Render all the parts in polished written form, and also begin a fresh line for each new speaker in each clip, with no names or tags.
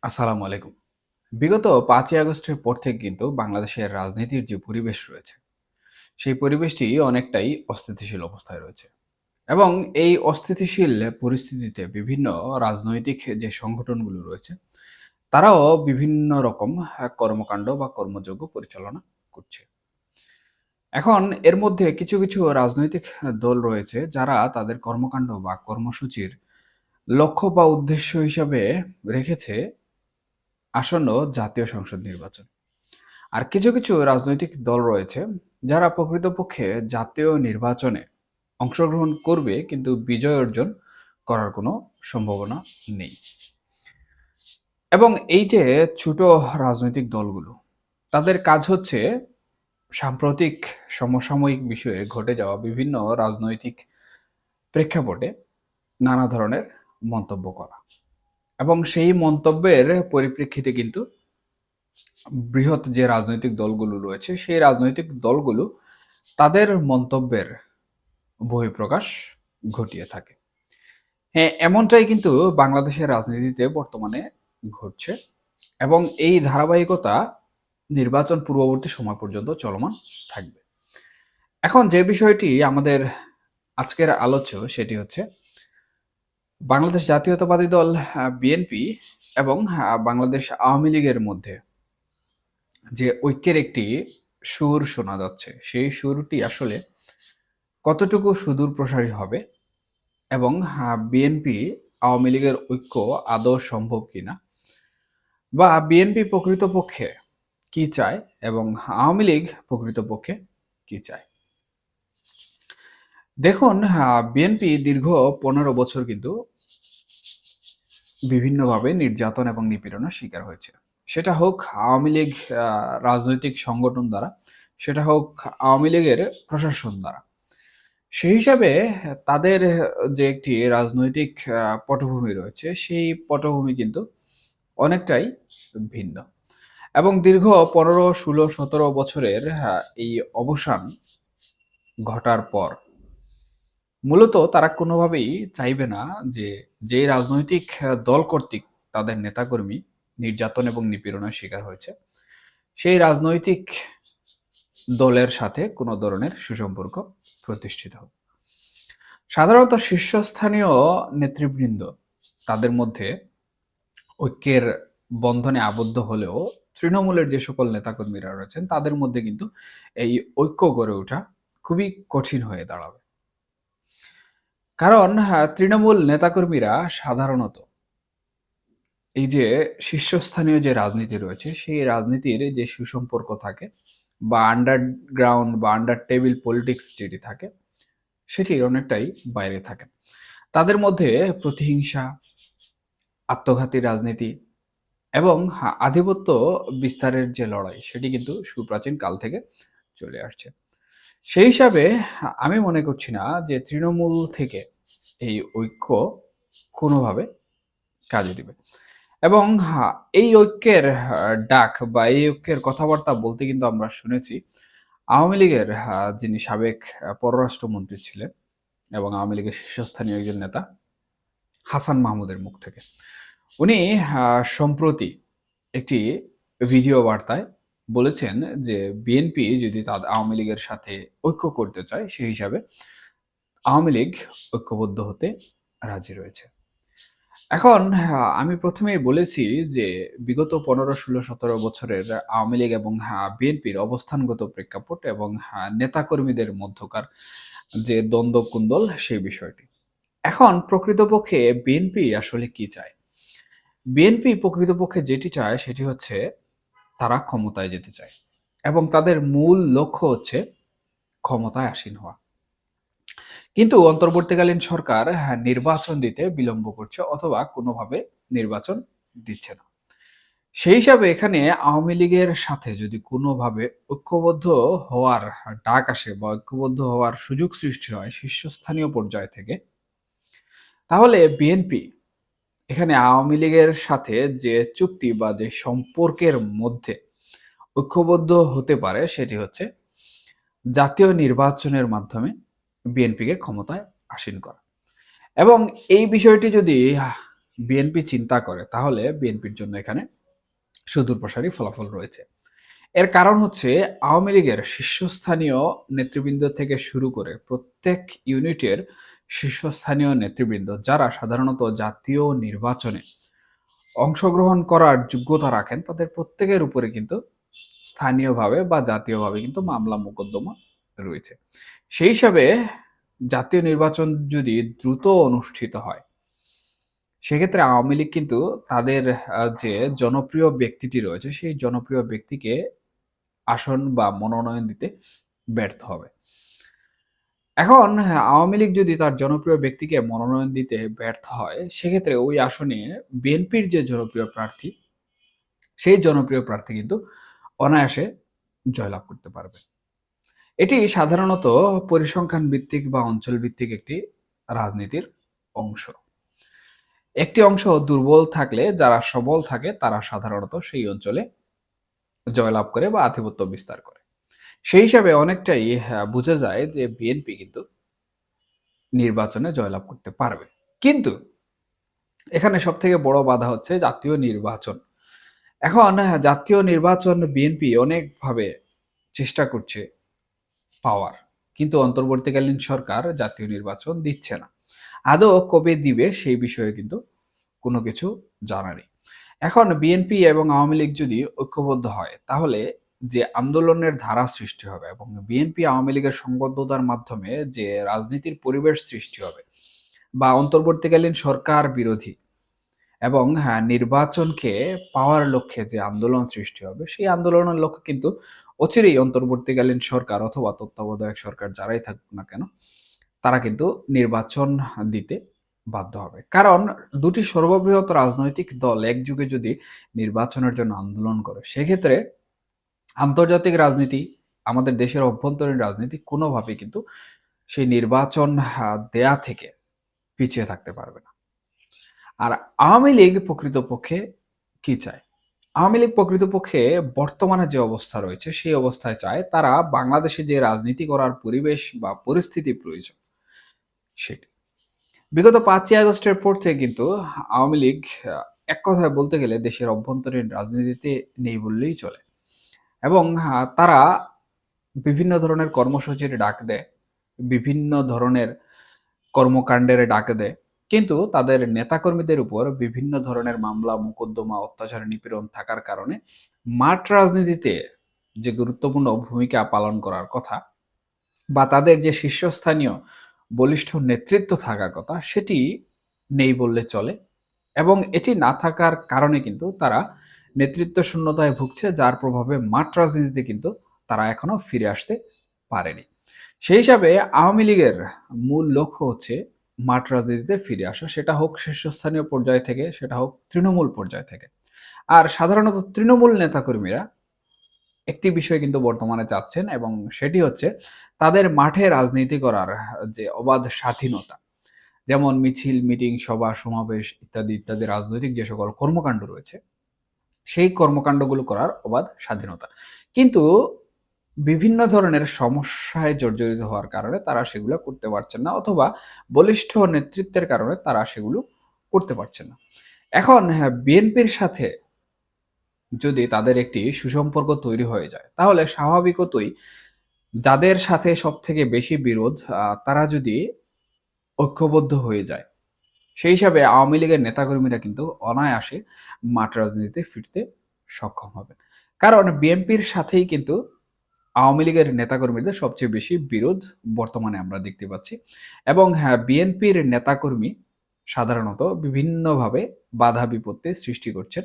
আসসালামু আলাইকুম। বিগত ৫ই আগস্টের পর থেকে কিন্তু বাংলাদেশের রাজনীতির যে পরিবেশ রয়েছে, সেই পরিবেশটি অনেকটাই অস্থিতিশীল অবস্থায় রয়েছে। এবং এই অস্থিতিশীল পরিস্থিতিতে বিভিন্ন রাজনৈতিক যে সংগঠনগুলো রয়েছে, তারাও বিভিন্ন রকম কর্মকাণ্ড বা কর্মযজ্ঞ পরিচালনা করছে। এখন এর মধ্যে কিছু রাজনৈতিক দল রয়েছে যারা তাদের কর্মকাণ্ড বা কর্মসূচির লক্ষ্য বা উদ্দেশ্য হিসাবে রেখেছে আসন্ন জাতীয় সংসদ নির্বাচন। আর কিছু রাজনৈতিক দল রয়েছে যারা প্রকৃতপক্ষে জাতীয় নির্বাচনে অংশগ্রহণ করবে কিন্তু বিজয় অর্জন করার কোনো সম্ভাবনা নেই। এবং এই যে ছোট রাজনৈতিক দলগুলো, তাদের কাজ হচ্ছে সাম্প্রতিক সমসাময়িক বিষয়ে ঘটে যাওয়া বিভিন্ন রাজনৈতিক প্রেক্ষাপটে নানা ধরনের মন্তব্য করা। এবং সেই মন্তব্যের পরিপ্রেক্ষিতে কিন্তু বৃহৎ যে রাজনৈতিক দলগুলো রয়েছে, সেই রাজনৈতিক দলগুলো তাদের মন্তব্যের বহিঃপ্রকাশ ঘটিয়ে থাকে। হ্যাঁ, এমনটাই কিন্তু বাংলাদেশের রাজনীতিতে বর্তমানে ঘটছে এবং এই ধারাবাহিকতা নির্বাচন পূর্ববর্তী সময় পর্যন্ত চলমান থাকবে। এখন যে বিষয়টি আমাদের আজকের আলোচ্য সেটি হচ্ছে বাংলাদেশ জাতীয়তাবাদী দল বিএনপি এবং বাংলাদেশ আওয়ামী লীগের মধ্যে যে ঐক্যের একটি সুর শোনা যাচ্ছে, সেই সুরটি আসলে কতটুকু সুদূর প্রসারী হবে এবং বিএনপি আওয়ামী লীগের ঐক্য আদৌ সম্ভব কিনা, বা বিএনপি প্রকৃতপক্ষে কি চায় এবং আওয়ামী লীগ প্রকৃতপক্ষে কি চায়। দেখুন, বিএনপি দীর্ঘ ১৫ বছর কিন্তু বিভিন্নভাবে নির্যাতন এবং নিপীড়নের শিকার হয়েছে। সেটা হোক আওয়ামী লীগ রাজনৈতিক সংগঠন দ্বারা, সেটা হোক আওয়ামী লীগের প্রশাসন দ্বারা। সেই হিসাবে তাদের যে একটি রাজনৈতিক পটভূমি রয়েছে, সেই পটভূমি কিন্তু অনেকটাই ভিন্ন। এবং দীর্ঘ ১৫, ১৬, ১৭ বছরের এই অবসান ঘটার পর মূলত তারা কোনোভাবেই চাইবে না যে, যেই রাজনৈতিক দল কর্তৃক তাদের নেতাকর্মী নির্যাতন এবং নিপীড়নের শিকার হয়েছে, সেই রাজনৈতিক দলের সাথে কোনো ধরনের সুসম্পর্ক প্রতিষ্ঠিত হোক। সাধারণত শীর্ষস্থানীয় নেতৃবৃন্দ তাদের মধ্যে ঐক্যের বন্ধনে আবদ্ধ হলেও তৃণমূলের যে সকল নেতাকর্মীরা রয়েছেন তাদের মধ্যে কিন্তু এই ঐক্য গড়ে ওঠা খুবই কঠিন হয়ে দাঁড়াবে। কারণ তৃণমূল নেতাকর্মীরা সাধারণত এই যে শীর্ষস্থানীয় যে রাজনীতি রয়েছে, সেই রাজনীতির যে সুসম্পর্ক থাকে বা আন্ডারগ্রাউন্ড বা আন্ডার টেবিল পলিটিক্স যেটি থাকে, সেটির অনেকটাই বাইরে থাকেন। তাদের মধ্যে প্রতিহিংসা, আত্মঘাতী রাজনীতি এবং আধিপত্য বিস্তারের যে লড়াই, সেটি কিন্তু সুপ্রাচীন কাল থেকে চলে আসছে। সেই হিসাবে আমি মনে করছি না যে তৃণমূল থেকে এই ঐক্য কোনোভাবে কাজে দিবে। এবং এই ঐক্যের ডাক বা এই ঐক্যের কথাবার্তা বলতে কিন্তু আমরা শুনেছি আওয়ামী লীগের যিনি সাবেক পররাষ্ট্রমন্ত্রী ছিলেন এবং আওয়ামী লীগের শীর্ষস্থানীয় একজন নেতা হাসান মাহমুদের মুখ থেকে। উনি সম্প্রতি একটি ভিডিও বার্তায় বলেছেন যে, বিএনপি যদি তাদের আওয়ামী লীগের সাথে ঐক্য করতে চায়, সেই হিসাবে আওয়ামী লীগ ঐক্যবদ্ধ হতে রাজি রয়েছে। এখন আমি ১ম এই বলেছি যে বিগত ১৫, ১৬, ১৭ বছরের আওয়ামী লীগ এবং বিএনপির অবস্থানগত প্রেক্ষাপট এবং নেতাকর্মীদের মধ্যকার যে দ্বন্দ্ব কুন্দল সেই বিষয়টি। এখন প্রকৃতপক্ষে বিএনপি আসলে কি চায়? বিএনপি প্রকৃতপক্ষে যেটি চায় সেটি হচ্ছে তারা ক্ষমতায় যেতে চায় এবং তাদের মূল লক্ষ্য হচ্ছে ক্ষমতায় আসীন হওয়া। কিন্তু অন্তর্বর্তীকালীন সরকার নির্বাচন দিতে বিলম্ব করছে অথবা কোনোভাবে নির্বাচন দিচ্ছে না। সেই হিসাবে এখানে আওয়ামী লীগের সাথে যদি কোনোভাবে ঐক্যবদ্ধ হওয়ার ডাক আসে বা ঐক্যবদ্ধ হওয়ার সুযোগ সৃষ্টি হয় শীর্ষস্থানীয় পর্যায় থেকে, তাহলে বিএনপি এখানে আওয়ামী লীগের সাথে যে চুক্তি বা যে সম্পর্কের মধ্যে ঐক্যবদ্ধ হতে পারে সেটি হচ্ছে জাতীয় নির্বাচনের মাধ্যমে বিএনপিকে ক্ষমতায় আসীন করা। এবং এই বিষয়টি যদি বিএনপি চিন্তা করে, তাহলে বিএনপির জন্য এখানে সুদূরপ্রসারী ফলাফল রয়েছে। এর কারণ হচ্ছে আওয়ামী লীগের শীর্ষস্থানীয় নেতৃবৃন্দ থেকে শুরু করে প্রত্যেক ইউনিটের শীর্ষস্থানীয় নেতৃবৃন্দ, যারা সাধারণত জাতীয় নির্বাচনে অংশগ্রহণ করার যোগ্যতা রাখেন, তাদের প্রত্যেকের উপরে কিন্তু স্থানীয়ভাবে বা জাতীয়ভাবে কিন্তু মামলা মোকদ্দমা রয়েছে। সেই হিসাবে জাতীয় নির্বাচন যদি দ্রুত অনুষ্ঠিত হয়, সেক্ষেত্রে আওয়ামী লীগ কিন্তু তাদের যে জনপ্রিয় ব্যক্তিটি রয়েছে, সেই জনপ্রিয় ব্যক্তিকে আসন বা মনোনয়ন দিতে ব্যর্থ হবে। এখন আওয়ামী লীগ যদি তার জনপ্রিয় ব্যক্তিকে মনোনয়ন দিতে ব্যর্থ হয়, সেক্ষেত্রে ওই আসনে বিএনপির যে জনপ্রিয় প্রার্থী, সেই জনপ্রিয় প্রার্থী কিন্তু অনায়াসে জয়লাভ করতে পারবে। এটি সাধারণত পরিসংখ্যান ভিত্তিক বা অঞ্চল ভিত্তিক একটি রাজনীতির অংশ। একটি অংশ দুর্বল থাকলে যারা সবল থাকে তারা সাধারণত সেই অঞ্চলে জয়লাভ করে বা আধিপত্য বিস্তার করে। সেই হিসাবে অনেকটাই বোঝা যায় যে বিএনপি কিন্তু নির্বাচনে জয়লাভ করতে পারবে। কিন্তু এখানে সবথেকে বড় বাধা হচ্ছে জাতীয় নির্বাচন। এখন জাতীয় নির্বাচন বিএনপি অনেকভাবে চেষ্টা করছে পাওয়ার, কিন্তু অন্তর্বর্তীকালীন সরকার জাতীয় নির্বাচন দিচ্ছে না। আদৌ কবে দিবে সেই বিষয়ে কিন্তু কোনো কিছু জানা নেই। এখন বিএনপি এবং আওয়ামী লীগ যদি ঐক্যবদ্ধ হয়, তাহলে যে আন্দোলনের ধারা সৃষ্টি হবে এবং বিএনপি আওয়ামী লীগের সংবদ্ধতার মাধ্যমে যে রাজনীতির পরিবেশ সৃষ্টি হবে বা অন্তর্বর্তীকালীন সরকার বিরোধী এবং নির্বাচনকে পাওয়ার লক্ষ্যে যে আন্দোলন সৃষ্টি হবে, সেই আন্দোলনের লক্ষ্য কিন্তু অচিরেই অন্তর্বর্তীকালীন সরকার অথবা তত্ত্বাবধায়ক সরকার যারাই থাকুক না কেন, তারা কিন্তু নির্বাচন দিতে বাধ্য হবে। কারণ দুটি সর্ববৃহৎ রাজনৈতিক দল একযোগে যদি নির্বাচনের জন্য আন্দোলন করে, সেক্ষেত্রে আন্তর্জাতিক রাজনীতি, আমাদের দেশের অভ্যন্তরীণ রাজনীতি কোনোভাবেই কিন্তু সেই নির্বাচন দেয়া থেকে পিছিয়ে থাকতে পারবে না। আর আওয়ামী লীগ প্রকৃতপক্ষে কি চায়? আওয়ামী লীগ প্রকৃতপক্ষে বর্তমানে যে অবস্থা রয়েছে, সেই অবস্থায় চায় তারা বাংলাদেশে যে রাজনীতি করার পরিবেশ বা পরিস্থিতি প্রয়োজন, সেটি। বিগত ৫ই আগস্টের পর থেকে কিন্তু আওয়ামী লীগ এক কথায় বলতে গেলে দেশের অভ্যন্তরীণ রাজনীতিতে নেই বললেই চলে। এবং তারা বিভিন্ন ধরনের কর্মসূচির ডাক দেয়, বিভিন্ন ধরনের কর্মকাণ্ডের ডাক দেয়। কিন্তু তাদের নেতাকর্মীদের উপর বিভিন্ন ধরনের মামলা, মোকদ্দমা, অত্যাচার, নিপীড়ন থাকার কারণে মাঠ রাজনীতিতে যে গুরুত্বপূর্ণ ভূমিকা পালন করার কথা বা তাদের যে শীর্ষস্থানীয় বলিষ্ঠ নেতৃত্ব থাকার কথা, সেটি নেই বললে চলে। এবং এটি না থাকার কারণে কিন্তু তারা নেতৃত্ব শূন্যতায় ভুগছে, যার প্রভাবে মাঠ রাজনীতিতে কিন্তু তারা এখনো ফিরে আসতে পারেনি। সেই হিসাবে আওয়ামী লীগের মূল লক্ষ্য হচ্ছে মাঠ রাজনীতিতে ফিরে আসা, সেটা হোক শীর্ষস্থানীয় পর্যায় থেকে, সেটা হোক তৃণমূল পর্যায় থেকে। আর সাধারণত তৃণমূল নেতাকর্মীরা একটি বিষয় কিন্তু বর্তমানে চাচ্ছেন, এবং সেটি হচ্ছে তাদের মাঠে রাজনীতি করার যে অবাধ স্বাধীনতা। যেমন মিছিল, মিটিং, সভা, সমাবেশ ইত্যাদি ইত্যাদি রাজনৈতিক যে সকল কর্মকাণ্ড রয়েছে, সেই কর্মকাণ্ডগুলো করার অবাধ স্বাধীনতা। কিন্তু বিভিন্ন ধরনের সমস্যায় জর্জরিত হওয়ার কারণে তারা সেগুলো করতে পারছেন না, অথবা বলিষ্ঠ নেতৃত্বের কারণে তারা সেগুলো করতে পারছেন না। এখন বিএনপির সাথে যদি তাদের একটি সুসম্পর্ক তৈরি হয়ে যায়, তাহলে স্বাভাবিকতই যাদের সাথে সবথেকে বেশি বিরোধ তারা যদি ঐক্যবদ্ধ হয়ে যায়, সেই হিসাবে আওয়ামী লীগের নেতাকর্মীরা কিন্তু অনায়াসে মাঠ রাজনীতিতে ফিরতে সক্ষম হবেন। কারণ বিএনপির সাথেই কিন্তু আওয়ামী লীগের নেতাকর্মীদের সবচেয়ে বেশি বিরোধ বর্তমানে আমরা দেখতে পাচ্ছি। এবং হ্যাঁ, বিএনপির নেতাকর্মী সাধারণত বিভিন্নভাবে বাধা বিপত্তি সৃষ্টি করছেন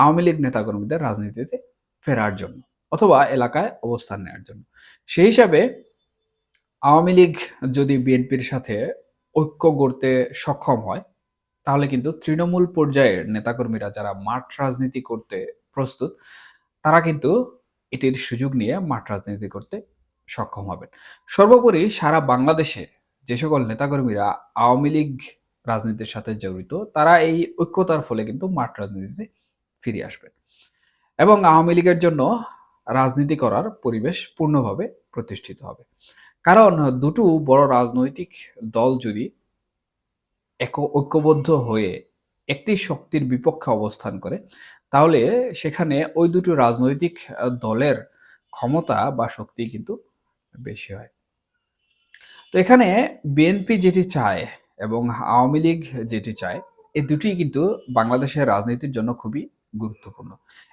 আওয়ামী লীগ নেতাকর্মীদের রাজনীতিতে ফেরার জন্য অথবা এলাকায় অবস্থান নেওয়ার জন্য। সেই হিসাবে আওয়ামী লীগ যদি বিএনপির সাথে ঐক্য গড়তে সক্ষম হয়, তাহলে কিন্তু তৃণমূল পর্যায়ের নেতাকর্মীরা যারা মাঠ রাজনীতি করতে প্রস্তুত, তারা কিন্তু এটির সুযোগ নিয়ে মাঠ রাজনীতি করতে সক্ষম হবেন। সর্বোপরি সারা বাংলাদেশে যে সকল নেতাকর্মীরা আওয়ামী লীগ রাজনীতির সাথে জড়িত, তারা এই ঐক্যতার ফলে কিন্তু মাঠ রাজনীতিতে ফিরে আসবেন এবং আওয়ামী লীগের জন্য রাজনীতি করার পরিবেশ পূর্ণভাবে প্রতিষ্ঠিত হবে। কারণ দুটো বড় রাজনৈতিক দল যদি ঐক্যবদ্ধ হয়ে একটি শক্তির বিপক্ষে অবস্থান করে, তাহলে সেখানে ওই দুটো রাজনৈতিক দলের ক্ষমতা বা শক্তি কিন্তু বেশি হয়। তো এখানে বিএনপি যেটি চায় এবং আওয়ামী লীগ যেটি চায়, এই দুটিই কিন্তু বাংলাদেশের রাজনীতির জন্য খুবই গুরুত্বপূর্ণ।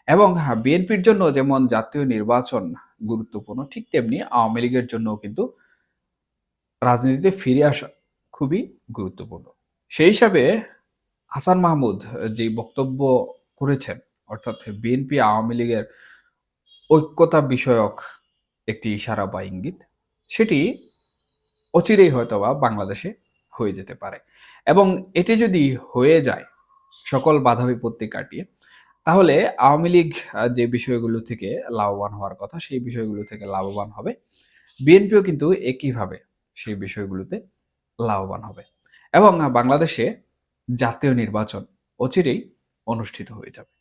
এবং বিএনপির জন্য যেমন জাতীয় নির্বাচন গুরুত্বপূর্ণ, ঠিক তেমনি আওয়ামী লীগের জন্যও কিন্তু রাজনীতিতে ফিরে আসা খুবই গুরুত্বপূর্ণ। সেই হিসাবে হাসান মাহমুদ যেই বক্তব্য করেছেন, অর্থাৎ বিএনপি আওয়ামী লীগের ঐক্যতা বিষয়ক একটি ইশারা বা ইঙ্গিত, সেটি অচিরেই হয়তোবা বাংলাদেশে হয়ে যেতে পারে। এবং এটি যদি হয়ে যায় সকল বাধা বিপত্তি কাটিয়ে, তাহলে আওয়ামী লীগ যে বিষয়গুলো থেকে লাভবান হওয়ার কথা, সেই বিষয়গুলো থেকে লাভবান হবে। বিএনপিও কিন্তু একইভাবে সেই বিষয়গুলোতে লাভবান হবে। এবং বাংলাদেশে জাতীয় নির্বাচন অচিরেই অনুষ্ঠিত হয়ে যাবে।